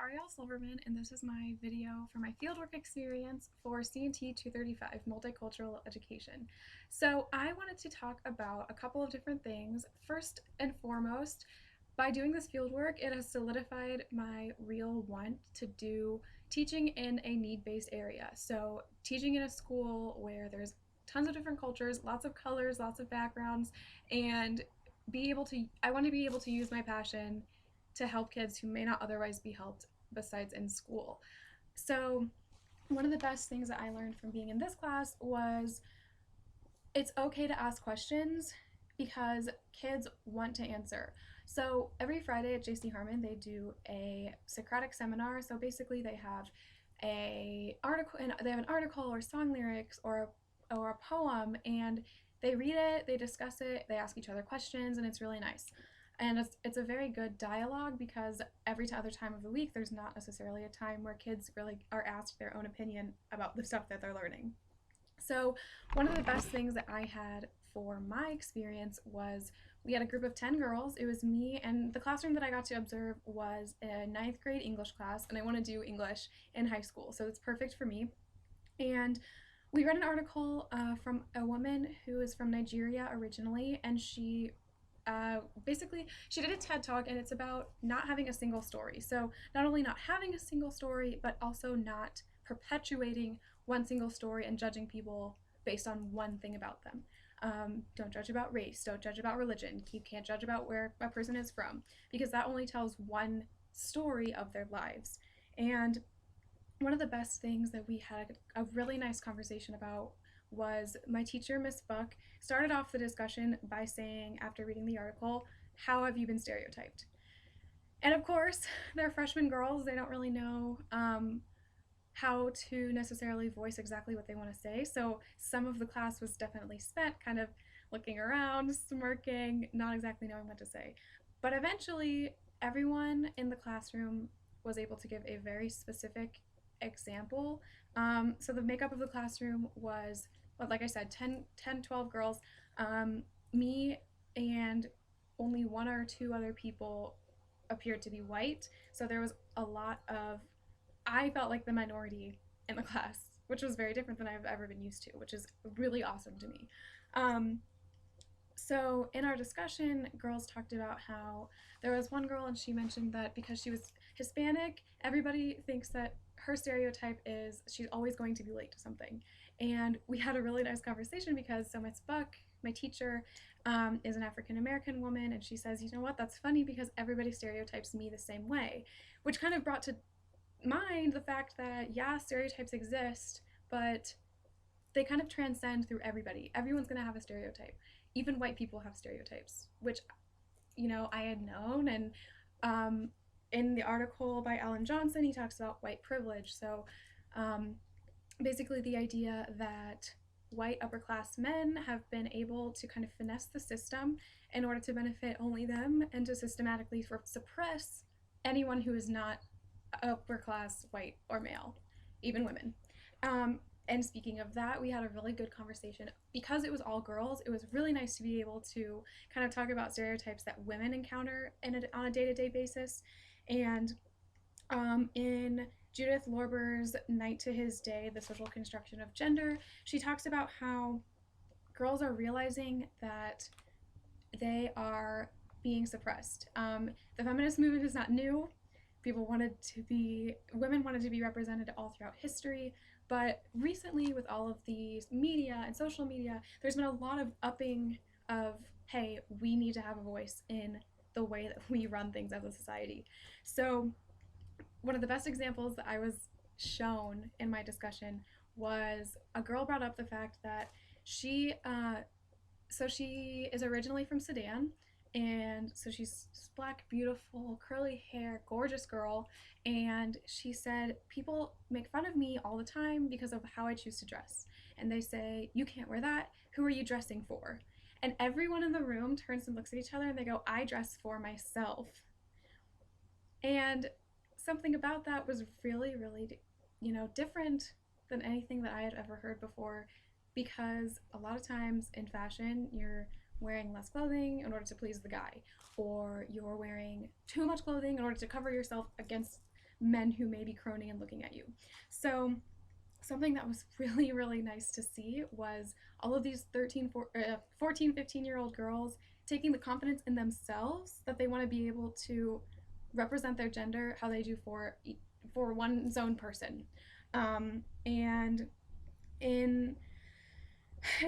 Ariel Silverman, and this is my video for my fieldwork experience for CNT 235, Multicultural Education. So I wanted to talk about a couple of different things. First and foremost, by doing this fieldwork, it has solidified my real want to do teaching in a need-based area. So teaching in a school where there's tons of different cultures, lots of colors, lots of backgrounds, and I want to be able to use my passion to help kids who may not otherwise be helped besides in school. So one of the best things that I learned from being in this class was it's okay to ask questions because kids want to answer. So every Friday at JC Harmon, they do a Socratic seminar. So basically they have an article or song lyrics or a poem, and they read it, they discuss it, they ask each other questions, and it's really nice. And it's a very good dialogue because every other time of the week, there's not necessarily a time where kids really are asked their own opinion about the stuff that they're learning. So one of the best things that I had for my experience was we had a group of 10 girls. It was me, and the classroom that I got to observe was a ninth grade English class, and I want to do English in high school, so it's perfect for me. And we read an article from a woman who is from Nigeria originally, and basically she did a TED Talk, and it's about not having a single story. So not only not having a single story, but also not perpetuating one single story and judging people based on one thing about them. Don't judge about race, don't judge about religion, you can't judge about where a person is from, because that only tells one story of their lives. And one of the best things that we had a really nice conversation about was my teacher, Miss Buck, started off the discussion by saying, after reading the article, "How have you been stereotyped?" And of course, they're freshman girls, they don't really know how to necessarily voice exactly what they want to say. So some of the class was definitely spent kind of looking around, smirking, not exactly knowing what to say. But eventually, everyone in the classroom was able to give a very specific example. So the makeup of the classroom was, well, like I said, 12 girls, me and only one or two other people appeared to be white. So there was a lot of, I felt like the minority in the class, which was very different than I've ever been used to, which is really awesome to me. So in our discussion, girls talked about how there was one girl, and she mentioned that because she was Hispanic, everybody thinks that her stereotype is she's always going to be late to something. And we had a really nice conversation because so Miss Buck, my teacher, is an African American woman, and she says, you know what, that's funny because everybody stereotypes me the same way, which kind of brought to mind the fact that, yeah, stereotypes exist, but they kind of transcend through everybody. Everyone's going to have a stereotype. Even white people have stereotypes, which, I had known. And in the article by Alan Johnson, he talks about white privilege. So basically the idea that white upper class men have been able to kind of finesse the system in order to benefit only them and to systematically suppress anyone who is not upper class white or male, even women. And speaking of that, we had a really good conversation. Because it was all girls, it was really nice to be able to kind of talk about stereotypes that women encounter on a day-to-day basis. And in Judith Lorber's Night to His Day, The Social Construction of Gender, she talks about how girls are realizing that they are being suppressed. The feminist movement is not new. Women wanted to be represented all throughout history, but recently with all of these media and social media, there's been a lot of upping of, hey, we need to have a voice in the way that we run things as a society. So one of the best examples that I was shown in my discussion was a girl brought up the fact that she is originally from Sudan, and so she's black, beautiful, curly hair, gorgeous girl, and she said, people make fun of me all the time because of how I choose to dress. And they say, you can't wear that, who are you dressing for? And everyone in the room turns and looks at each other and they go, I dress for myself. And something about that was really, really, different than anything that I had ever heard before, because a lot of times in fashion, you're wearing less clothing in order to please the guy, or you're wearing too much clothing in order to cover yourself against men who may be croning and looking at you. So something that was really, really nice to see was all of these 14, 15-year-old girls taking the confidence in themselves that they want to be able to represent their gender how they do for one's own person. And in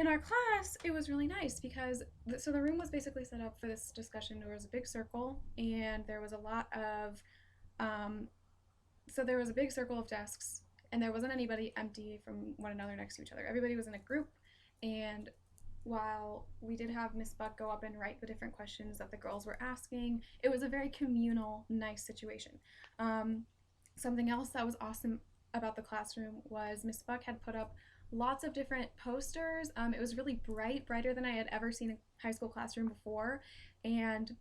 our class, it was really nice because so the room was basically set up for this discussion. There was a big circle, and there was a lot of um, so there was a big circle of desks, and there wasn't anybody empty from one another next to each other. Everybody was in a group, and while we did have Miss Buck go up and write the different questions that the girls were asking, it was a very communal, nice situation. Um, Something else that was awesome about the classroom was Miss Buck had put up lots of different posters. It was really bright, brighter than I had ever seen a high school classroom before. And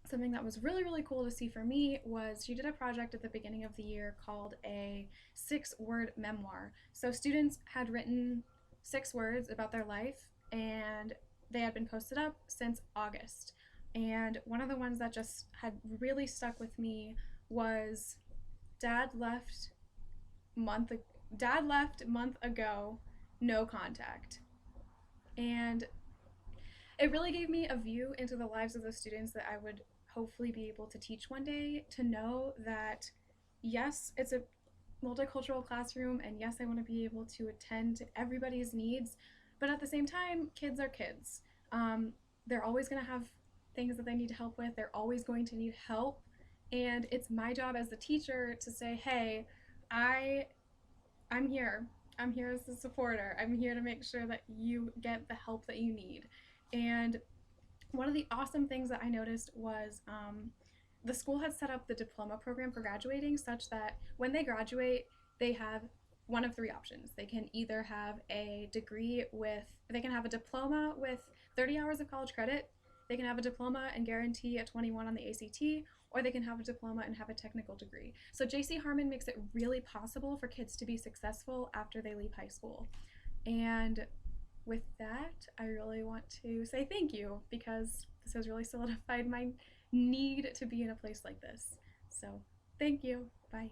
something that was really, really cool to see for me was she did a project at the beginning of the year called a 6-word memoir. So students had written 6 words about their life, and they had been posted up since August. And one of the ones that just had really stuck with me was dad left month dad left month ago, no contact. And it really gave me a view into the lives of the students that I would hopefully be able to teach one day, to know that yes, it's a multicultural classroom, and yes, I want to be able to attend to everybody's needs, but at the same time, kids are kids. They're always going to have things that they need help with, they're always going to need help, and it's my job as the teacher to say, hey, I I'm here. I'm here as a supporter. I'm here to make sure that you get the help that you need. And one of the awesome things that I noticed was the school had set up the diploma program for graduating such that when they graduate, they have one of 3 options. They can either have a degree with, they can have a diploma with 30 hours of college credit, they can have a diploma and guarantee a 21 on the ACT, or they can have a diploma and have a technical degree. So JC Harmon makes it really possible for kids to be successful after they leave high school. And with that, I really want to say thank you because this has really solidified my need to be in a place like this. So, thank you. Bye.